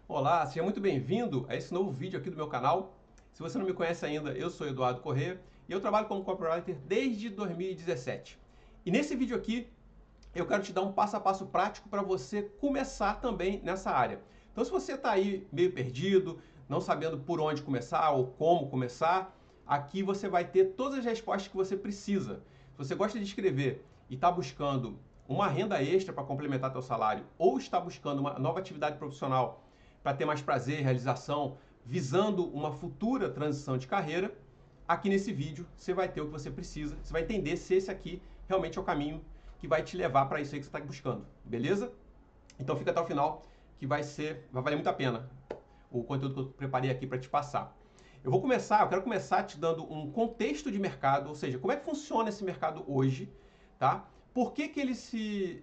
Olá, seja muito bem-vindo a esse novo vídeo aqui do meu canal. Se você não me conhece ainda, eu sou Eduardo Corrêa e eu trabalho como copywriter desde 2017. E nesse vídeo aqui, eu quero te dar um passo a passo prático para você começar também nessa área. Então, se você está aí meio perdido, não sabendo por onde começar ou como começar, aqui você vai ter todas as respostas que você precisa. Se você gosta de escrever e está buscando uma renda extra para complementar seu salário ou está buscando uma nova atividade profissional para ter mais prazer, realização, visando uma futura transição de carreira, aqui nesse vídeo você vai ter o que você precisa, você vai entender se esse aqui realmente é o caminho que vai te levar para isso aí que você está buscando, beleza? Então fica até o final que vai valer muito a pena o conteúdo que eu preparei aqui para te passar. Eu quero começar te dando um contexto de mercado, ou seja, como é que funciona esse mercado hoje, tá? Por que ele se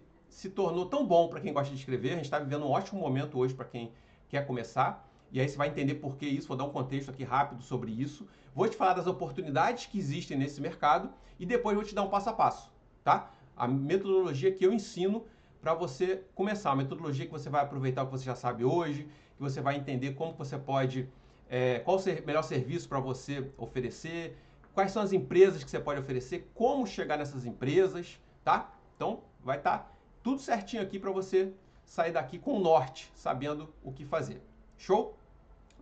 tornou tão bom para quem gosta de escrever? A gente está vivendo um ótimo momento hoje para quem quer começar. E aí você vai entender por que isso, vou dar um contexto aqui rápido sobre isso. Vou te falar das oportunidades que existem nesse mercado e depois vou te dar um passo a passo, tá? A metodologia que eu ensino para você começar, a metodologia que você vai aproveitar o que você já sabe hoje, que você vai entender como você pode, qual o melhor serviço para você oferecer, quais são as empresas que você pode oferecer, como chegar nessas empresas, tá? Então vai estar tudo certinho aqui para você sair daqui com o norte, sabendo o que fazer. Show?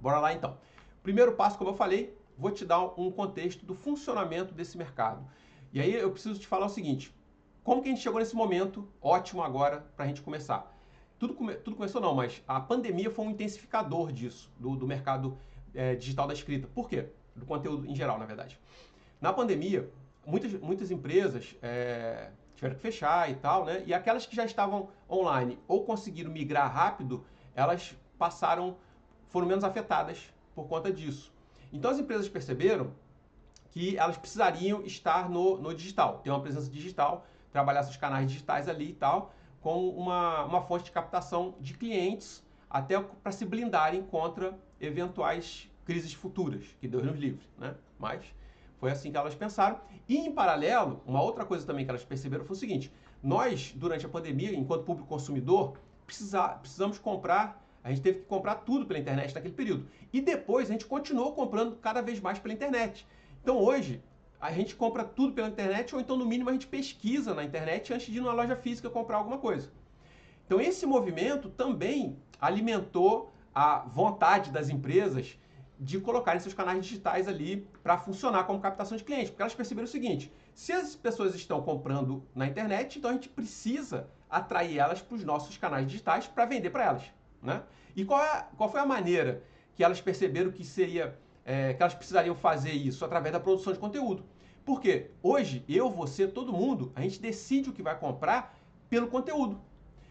Bora lá então. Primeiro passo, como eu falei, vou te dar um contexto do funcionamento desse mercado. E aí eu preciso te falar o seguinte, como que a gente chegou nesse momento ótimo agora para a gente começar? Tudo começou não, mas a pandemia foi um intensificador disso, do mercado digital da escrita. Por quê? Do conteúdo em geral, na verdade. Na pandemia, muitas empresas tiveram que fechar e tal, né? E aquelas que já estavam online ou conseguiram migrar rápido, elas foram menos afetadas por conta disso. Então as empresas perceberam que elas precisariam estar no digital, ter uma presença digital, trabalhar seus canais digitais ali e tal, com uma fonte de captação de clientes, até para se blindarem contra eventuais crises futuras, que Deus nos livre, né? Mas foi assim que elas pensaram. E, em paralelo, uma outra coisa também que elas perceberam foi o seguinte, nós, durante a pandemia, enquanto público consumidor, precisamos comprar, a gente teve que comprar tudo pela internet naquele período. E depois a gente continuou comprando cada vez mais pela internet. Então hoje, a gente compra tudo pela internet, ou então no mínimo a gente pesquisa na internet antes de ir numa loja física comprar alguma coisa. Então esse movimento também alimentou a vontade das empresas de colocarem seus canais digitais ali para funcionar como captação de clientes, porque elas perceberam o seguinte, se as pessoas estão comprando na internet, então a gente precisa atrair elas para os nossos canais digitais para vender para elas, né? E qual foi a maneira que elas perceberam que que elas precisariam fazer isso? Através da produção de conteúdo. Porque hoje, eu, você, todo mundo, a gente decide o que vai comprar pelo conteúdo.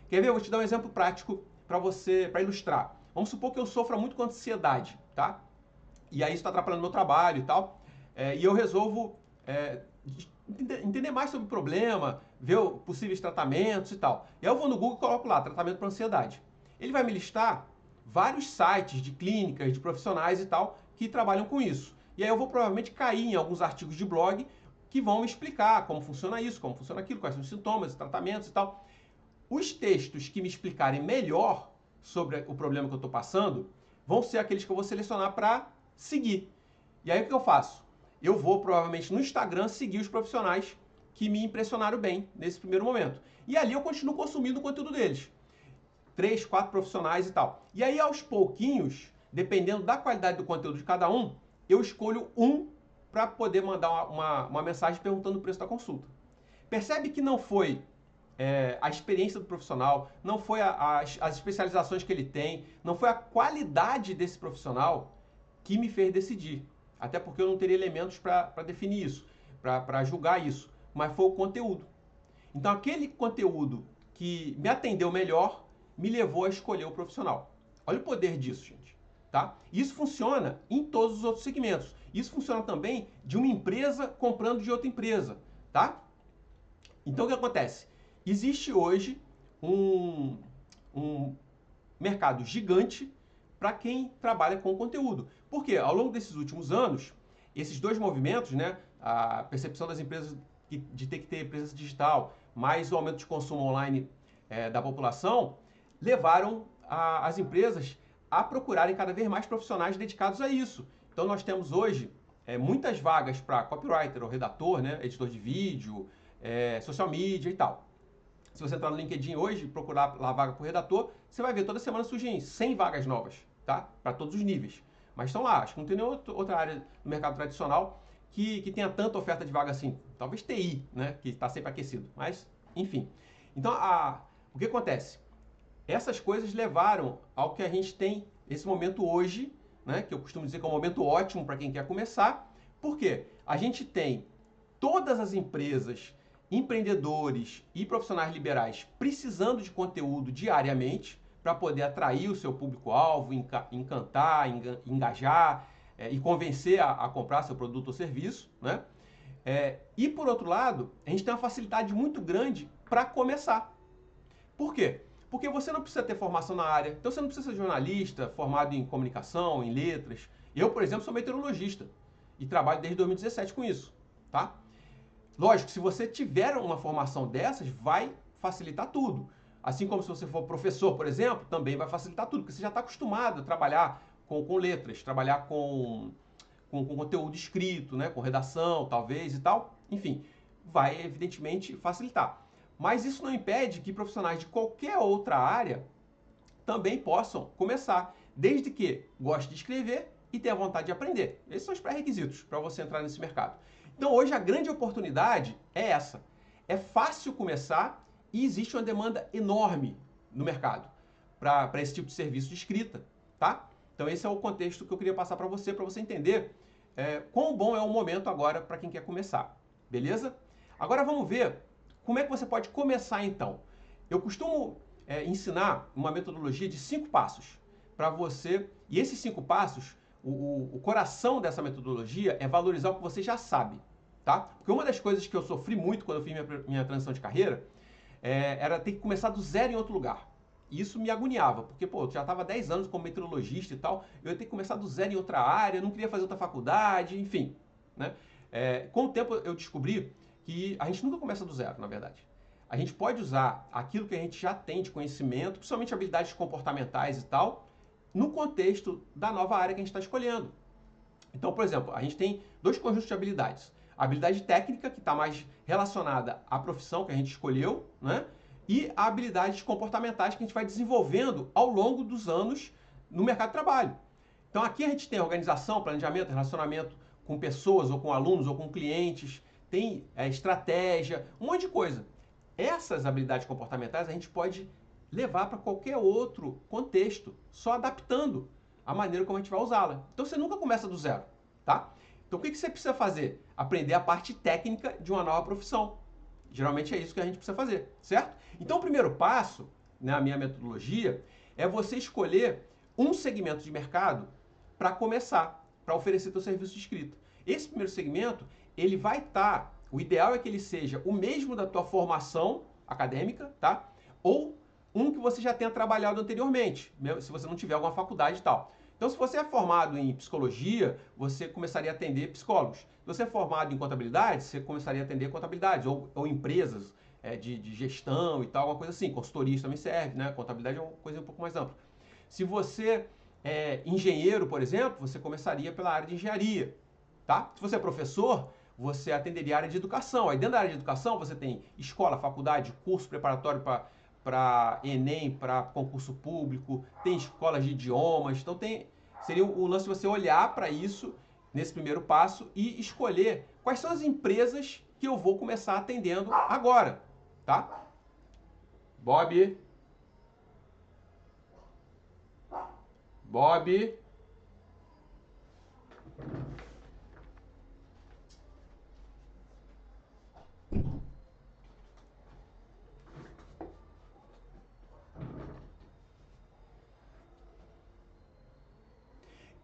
Quer ver? Eu vou te dar um exemplo prático para ilustrar. Vamos supor que eu sofra muito com ansiedade, tá? E aí isso está atrapalhando meu trabalho e tal. E eu resolvo entender mais sobre o problema, ver possíveis tratamentos e tal. E aí eu vou no Google e coloco lá, tratamento para ansiedade. Ele vai me listar vários sites de clínicas, de profissionais e tal, que trabalham com isso. E aí eu vou provavelmente cair em alguns artigos de blog que vão me explicar como funciona isso, como funciona aquilo, quais são os sintomas, tratamentos e tal. Os textos que me explicarem melhor sobre o problema que eu estou passando vão ser aqueles que eu vou selecionar para seguir. E aí o que eu faço? Eu vou provavelmente no Instagram seguir os profissionais que me impressionaram bem nesse primeiro momento. E ali eu continuo consumindo o conteúdo deles. 3, 4 profissionais e tal. E aí aos pouquinhos, dependendo da qualidade do conteúdo de cada um, eu escolho um para poder mandar uma mensagem perguntando o preço da consulta. Percebe que não foi a experiência do profissional, não foi as especializações que ele tem, não foi a qualidade desse profissional que me fez decidir. Até porque eu não teria elementos para definir isso, para julgar isso, mas foi o conteúdo. Então aquele conteúdo que me atendeu melhor me levou a escolher o profissional. Olha o poder disso, gente. Tá? Isso funciona em todos os outros segmentos. Isso funciona também de uma empresa comprando de outra empresa. Tá? Então o que acontece? Existe hoje um mercado gigante para quem trabalha com conteúdo. Porque ao longo desses últimos anos, esses dois movimentos, né, a percepção das empresas de ter que ter presença digital, mais o aumento de consumo online da população, levaram as empresas a procurarem cada vez mais profissionais dedicados a isso. Então nós temos hoje muitas vagas para copywriter ou redator, né, editor de vídeo, social media e tal. Se você entrar no LinkedIn hoje e procurar lá vaga por redator, você vai ver toda semana surgem 100 vagas novas, tá? Para todos os níveis. Mas estão lá, acho que não tem nenhuma outra área no mercado tradicional que tenha tanta oferta de vaga assim. Talvez TI, né, que está sempre aquecido. Mas, enfim. Então, o que acontece? Essas coisas levaram ao que a gente tem esse momento hoje, né, que eu costumo dizer que é um momento ótimo para quem quer começar. Por quê? A gente tem todas as empresas, empreendedores e profissionais liberais precisando de conteúdo diariamente para poder atrair o seu público-alvo, encantar, engajar e convencer a comprar seu produto ou serviço, né? E por outro lado, a gente tem uma facilidade muito grande para começar. Por quê? Porque você não precisa ter formação na área. Então você não precisa ser jornalista, formado em comunicação, em letras. Eu, por exemplo, sou meteorologista e trabalho desde 2017 com isso, tá? Lógico, se você tiver uma formação dessas, vai facilitar tudo. Assim como se você for professor, por exemplo, também vai facilitar tudo, porque você já está acostumado a trabalhar com letras, trabalhar com conteúdo escrito, né, com redação, talvez e tal. Enfim, vai evidentemente facilitar. Mas isso não impede que profissionais de qualquer outra área também possam começar, desde que goste de escrever e tenha vontade de aprender. Esses são os pré-requisitos para você entrar nesse mercado. Então hoje a grande oportunidade é essa. É fácil começar e existe uma demanda enorme no mercado para esse tipo de serviço de escrita, tá? Então esse é o contexto que eu queria passar para você entender quão bom é o momento agora para quem quer começar, beleza? Agora vamos ver como é que você pode começar então. Eu costumo ensinar uma metodologia de 5 passos para você, e esses 5 passos, o coração dessa metodologia é valorizar o que você já sabe, tá? Porque uma das coisas que eu sofri muito quando eu fiz minha transição de carreira era ter que começar do zero em outro lugar. E isso me agoniava, porque, pô, eu já estava 10 anos como meteorologista e tal, eu ia ter que começar do zero em outra área, não queria fazer outra faculdade, enfim, né? Com o tempo eu descobri que a gente nunca começa do zero, na verdade. A gente pode usar aquilo que a gente já tem de conhecimento, principalmente habilidades comportamentais e tal, no contexto da nova área que a gente está escolhendo. Então, por exemplo, a gente tem 2 conjuntos de habilidades. A habilidade técnica, que está mais relacionada à profissão que a gente escolheu, né? E a habilidades comportamentais que a gente vai desenvolvendo ao longo dos anos no mercado de trabalho. Então, aqui a gente tem organização, planejamento, relacionamento com pessoas, ou com alunos, ou com clientes, tem estratégia, um monte de coisa. Essas habilidades comportamentais a gente pode levar para qualquer outro contexto, só adaptando a maneira como a gente vai usá-la. Então você nunca começa do zero, tá? Então o que você precisa fazer? Aprender a parte técnica de uma nova profissão. Geralmente é isso que a gente precisa fazer, certo? Então o primeiro passo, na minha metodologia, é você escolher um segmento de mercado para começar, para oferecer seu serviço de escrita. Esse primeiro segmento, ele vai estar, o ideal é que ele seja o mesmo da tua formação acadêmica, tá? Ou um que você já tenha trabalhado anteriormente, se você não tiver alguma faculdade e tal. Então, se você é formado em psicologia, você começaria a atender psicólogos. Se você é formado em contabilidade, você começaria a atender contabilidades ou empresas de gestão e tal, alguma coisa assim. Consultoria também serve, né? Contabilidade é uma coisa um pouco mais ampla. Se você é engenheiro, por exemplo, você começaria pela área de engenharia, tá? Se você é professor, você atenderia a área de educação. Aí dentro da área de educação, você tem escola, faculdade, curso preparatório para Enem, para concurso público, tem escolas de idiomas. Então seria o lance de você olhar para isso nesse primeiro passo e escolher quais são as empresas que eu vou começar atendendo agora, tá? Bob.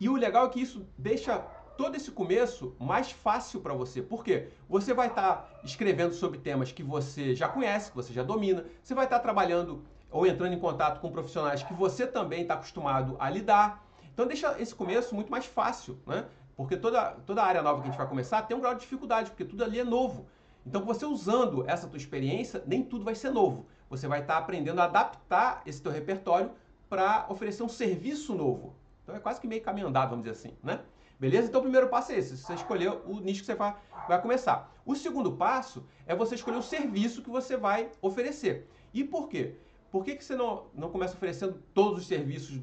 E o legal é que isso deixa todo esse começo mais fácil para você. Por quê? Você vai estar escrevendo sobre temas que você já conhece, que você já domina. Você vai estar trabalhando ou entrando em contato com profissionais que você também está acostumado a lidar. Então deixa esse começo muito mais fácil, né? Porque toda área nova que a gente vai começar tem um grau de dificuldade, porque tudo ali é novo. Então você usando essa tua experiência, nem tudo vai ser novo. Você vai estar aprendendo a adaptar esse teu repertório para oferecer um serviço novo. Então é quase que meio caminho andado, vamos dizer assim, né? Beleza? Então o primeiro passo é esse, você escolher o nicho que você vai começar. O segundo passo é você escolher o serviço que você vai oferecer. E por quê? Por que você não começa oferecendo todos os serviços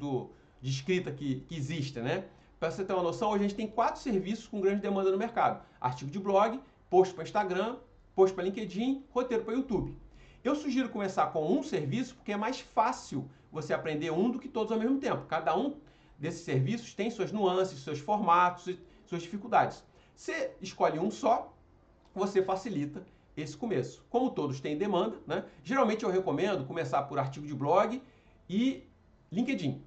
de escrita que existem, né? Para você ter uma noção, hoje a gente tem 4 serviços com grande demanda no mercado. Artigo de blog, post para Instagram, post para LinkedIn, roteiro para YouTube. Eu sugiro começar com um serviço porque é mais fácil você aprender um do que todos ao mesmo tempo. Cada um desses serviços tem suas nuances, seus formatos, suas dificuldades. Você escolhe um só, você facilita esse começo. Como todos têm demanda, né? Geralmente eu recomendo começar por artigo de blog e LinkedIn.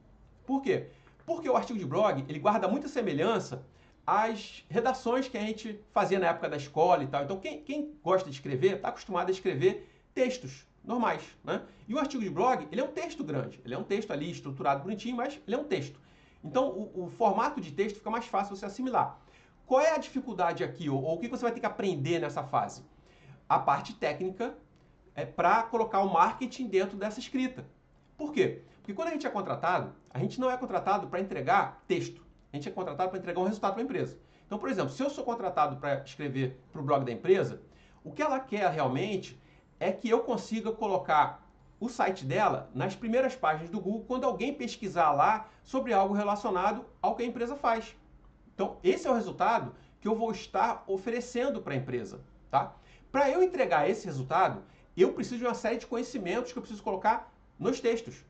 Por quê? Porque o artigo de blog, ele guarda muita semelhança às redações que a gente fazia na época da escola e tal. Então, quem gosta de escrever, está acostumado a escrever textos normais, né? E o artigo de blog, ele é um texto grande. Ele é um texto ali estruturado bonitinho, mas ele é um texto. Então, o formato de texto fica mais fácil você assimilar. Qual é a dificuldade aqui, ou o que você vai ter que aprender nessa fase? A parte técnica para colocar o marketing dentro dessa escrita. Por quê? Porque quando a gente é contratado, a gente não é contratado para entregar texto. A gente é contratado para entregar um resultado para a empresa. Então, por exemplo, se eu sou contratado para escrever para o blog da empresa, o que ela quer realmente é que eu consiga colocar o site dela nas primeiras páginas do Google quando alguém pesquisar lá sobre algo relacionado ao que a empresa faz. Então, esse é o resultado que eu vou estar oferecendo para a empresa, tá? Para eu entregar esse resultado, eu preciso de uma série de conhecimentos que eu preciso colocar nos textos,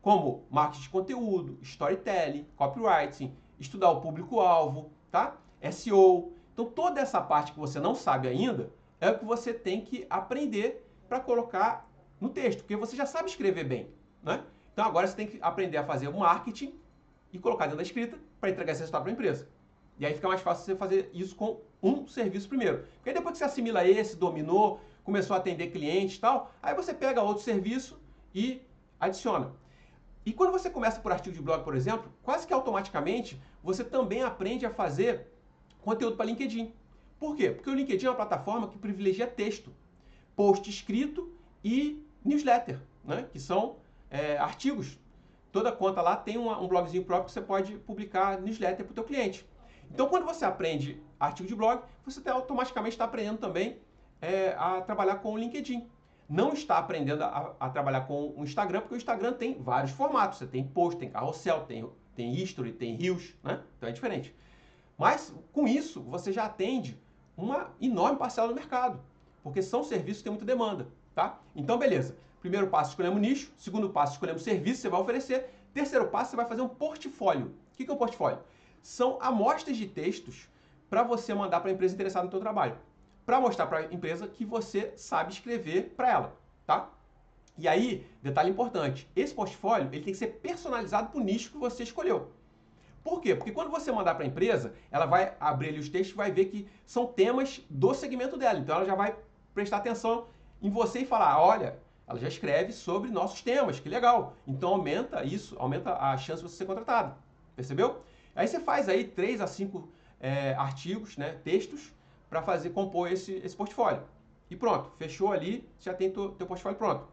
como marketing de conteúdo, storytelling, copywriting, estudar o público-alvo, tá? SEO. Então, toda essa parte que você não sabe ainda é o que você tem que aprender para colocar no texto, porque você já sabe escrever bem, né? Então, agora você tem que aprender a fazer o marketing e colocar dentro da escrita para entregar esse resultado para a empresa. E aí fica mais fácil você fazer isso com um serviço primeiro. Porque aí depois que você assimila esse, dominou, começou a atender clientes e tal, aí você pega outro serviço e adiciona. E quando você começa por artigo de blog, por exemplo, quase que automaticamente você também aprende a fazer conteúdo para LinkedIn. Por quê? Porque o LinkedIn é uma plataforma que privilegia texto, post escrito e newsletter, né? Que são artigos. Toda conta lá tem um blogzinho próprio que você pode publicar newsletter para o teu cliente. Então, quando você aprende artigo de blog, você automaticamente está aprendendo também a trabalhar com o LinkedIn. Não está aprendendo a trabalhar com o Instagram, porque o Instagram tem vários formatos. Você tem post, tem carrossel, tem history, tem reels, né? Então é diferente. Mas, com isso, você já atende uma enorme parcela do mercado, porque são serviços que têm muita demanda, tá? Então, beleza. Primeiro passo, escolhemos nicho. Segundo passo, escolhemos serviço que você vai oferecer. Terceiro passo, você vai fazer um portfólio. O que é um portfólio? São amostras de textos para você mandar para a empresa interessada no seu trabalho. Para mostrar para a empresa que você sabe escrever para ela, tá? E aí, detalhe importante, esse portfólio ele tem que ser personalizado para o nicho que você escolheu. Por quê? Porque quando você mandar para a empresa, ela vai abrir ali os textos e vai ver que são temas do segmento dela. Então, ela já vai prestar atenção em você e falar, olha, ela já escreve sobre nossos temas, que legal. Então, aumenta isso, aumenta a chance de você ser contratado. Percebeu? Aí você faz aí 3 a 5 artigos, né, textos, para compor esse portfólio. E pronto, fechou ali, já tem teu portfólio pronto.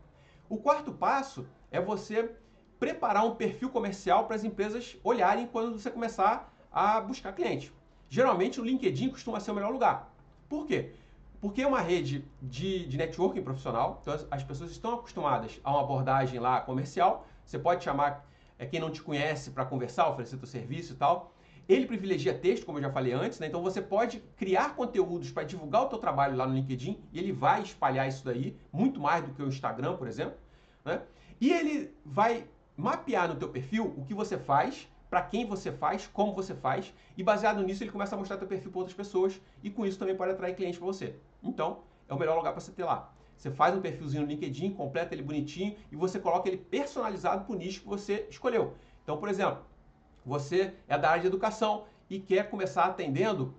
O quarto passo é você preparar um perfil comercial para as empresas olharem quando você começar a buscar cliente. Geralmente o LinkedIn costuma ser o melhor lugar. Por quê? Porque é uma rede de networking profissional, então as pessoas estão acostumadas a uma abordagem lá comercial, você pode chamar quem não te conhece para conversar, oferecer teu serviço e tal. Ele privilegia texto, como eu já falei antes, né? Então você pode criar conteúdos para divulgar o teu trabalho lá no LinkedIn e ele vai espalhar isso daí, muito mais do que o Instagram, por exemplo, né? E ele vai mapear no teu perfil o que você faz, para quem você faz, como você faz, e baseado nisso ele começa a mostrar teu perfil para outras pessoas e com isso também pode atrair clientes para você. Então, é o melhor lugar para você ter lá. Você faz um perfilzinho no LinkedIn, completa ele bonitinho e você coloca ele personalizado para o nicho que você escolheu. Então, por exemplo, você é da área de educação e quer começar atendendo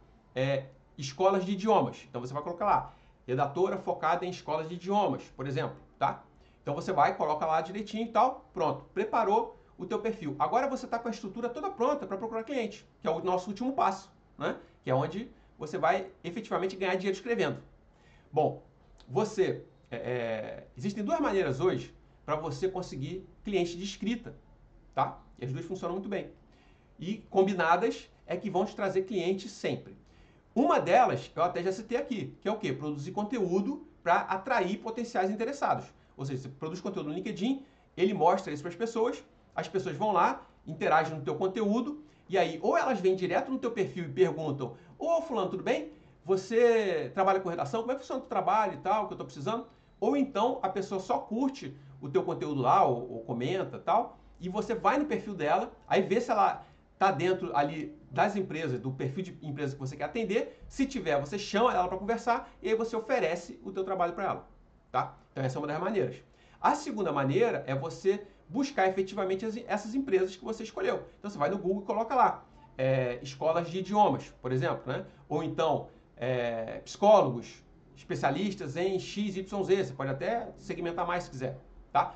escolas de idiomas. Então, você vai colocar lá, redatora focada em escolas de idiomas, por exemplo, tá? Então, você vai, coloca lá direitinho e tal, pronto, preparou o teu perfil. Agora você está com a estrutura toda pronta para procurar cliente, que é o nosso último passo, né? Que é onde você vai efetivamente ganhar dinheiro escrevendo. Bom, existem 2 maneiras hoje para você conseguir cliente de escrita, tá? E as duas funcionam muito bem. E combinadas é que vão te trazer clientes sempre. Uma delas, eu até já citei aqui, que é o quê? Produzir conteúdo para atrair potenciais interessados. Ou seja, você produz conteúdo no LinkedIn, ele mostra isso para as pessoas vão lá, interagem no teu conteúdo, e aí ou elas vêm direto no teu perfil e perguntam: ô fulano, tudo bem? Você trabalha com redação? Como é que funciona o teu trabalho e tal, que eu estou precisando? Ou então a pessoa só curte o teu conteúdo lá, ou comenta tal, e você vai no perfil dela, aí vê se ela está dentro ali das empresas, do perfil de empresa que você quer atender. Se tiver, você chama ela para conversar e aí você oferece o teu trabalho para ela, tá? Então essa é uma das maneiras. A segunda maneira é você buscar efetivamente essas empresas que você escolheu. Então você vai no Google e coloca lá escolas de idiomas, por exemplo, né? Ou então psicólogos, especialistas em XYZ, você pode até segmentar mais se quiser, tá?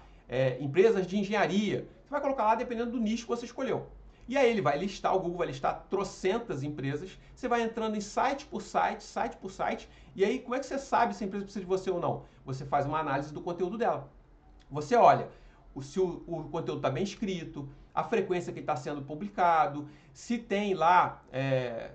Empresas de engenharia, você vai colocar lá dependendo do nicho que você escolheu. E aí ele vai listar, o Google vai listar trocentas empresas, você vai entrando em site por site, e aí como é que você sabe se a empresa precisa de você ou não? Você faz uma análise do conteúdo dela. Você olha se o conteúdo está bem escrito, a frequência que está sendo publicado, se tem lá,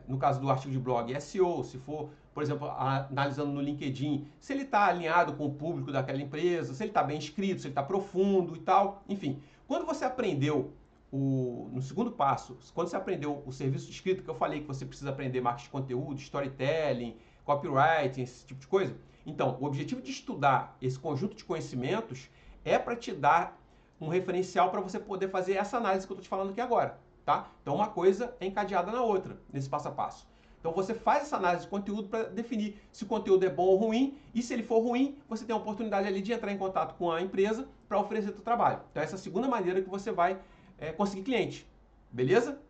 no caso do artigo de blog, SEO, se for, por exemplo, analisando no LinkedIn, se ele está alinhado com o público daquela empresa, se ele está bem escrito, se ele está profundo e tal, enfim. Quando você aprendeu no segundo passo, quando você aprendeu o serviço de escrita, que eu falei que você precisa aprender marketing de conteúdo, storytelling, copywriting, esse tipo de coisa, então, o objetivo de estudar esse conjunto de conhecimentos é para te dar um referencial para você poder fazer essa análise que eu estou te falando aqui agora, tá? Então, uma coisa é encadeada na outra, nesse passo a passo. Então, você faz essa análise de conteúdo para definir se o conteúdo é bom ou ruim, e se ele for ruim, você tem a oportunidade ali de entrar em contato com a empresa para oferecer seu trabalho. Então, essa é a segunda maneira que você vai conseguir cliente, beleza?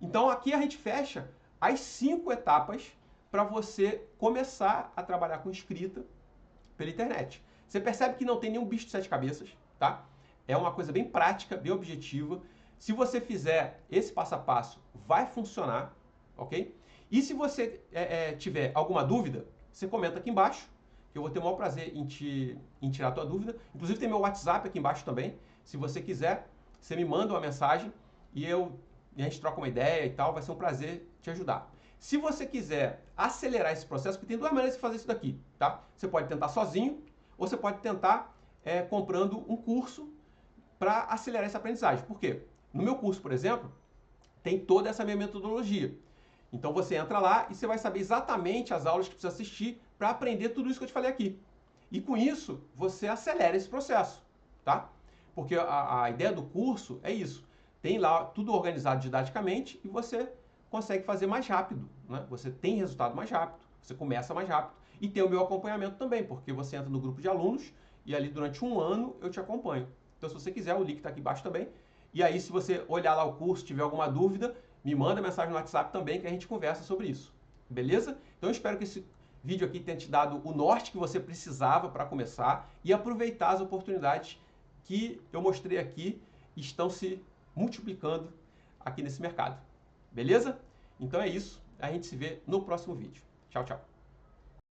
Então, aqui a gente fecha as 5 etapas para você começar a trabalhar com escrita pela internet. Você percebe que não tem nenhum bicho de 7 cabeças, tá? É uma coisa bem prática, bem objetiva. Se você fizer esse passo a passo, vai funcionar, ok? E se você tiver alguma dúvida, você comenta aqui embaixo, que eu vou ter o maior prazer em tirar a tua dúvida. Inclusive tem meu WhatsApp aqui embaixo também. Se você quiser, você me manda uma mensagem e a gente troca uma ideia e tal, vai ser um prazer te ajudar. Se você quiser acelerar esse processo, porque tem 2 maneiras de fazer isso daqui, tá? Você pode tentar sozinho, ou você pode tentar comprando um curso para acelerar essa aprendizagem. Por quê? No meu curso, por exemplo, tem toda essa minha metodologia. Então você entra lá e você vai saber exatamente as aulas que precisa assistir para aprender tudo isso que eu te falei aqui. E com isso, você acelera esse processo, tá? Porque a ideia do curso é isso. Tem lá tudo organizado didaticamente e você consegue fazer mais rápido, né? Você tem resultado mais rápido, você começa mais rápido. E tem o meu acompanhamento também, porque você entra no grupo de alunos e ali durante 1 ano eu te acompanho. Então se você quiser, o link está aqui embaixo também. E aí se você olhar lá o curso, tiver alguma dúvida, me manda mensagem no WhatsApp também que a gente conversa sobre isso. Beleza? Então eu espero que esse vídeo aqui tenha te dado o norte que você precisava para começar e aproveitar as oportunidades que eu mostrei aqui estão se multiplicando aqui nesse mercado. Beleza? Então é isso. A gente se vê no próximo vídeo. Tchau, tchau.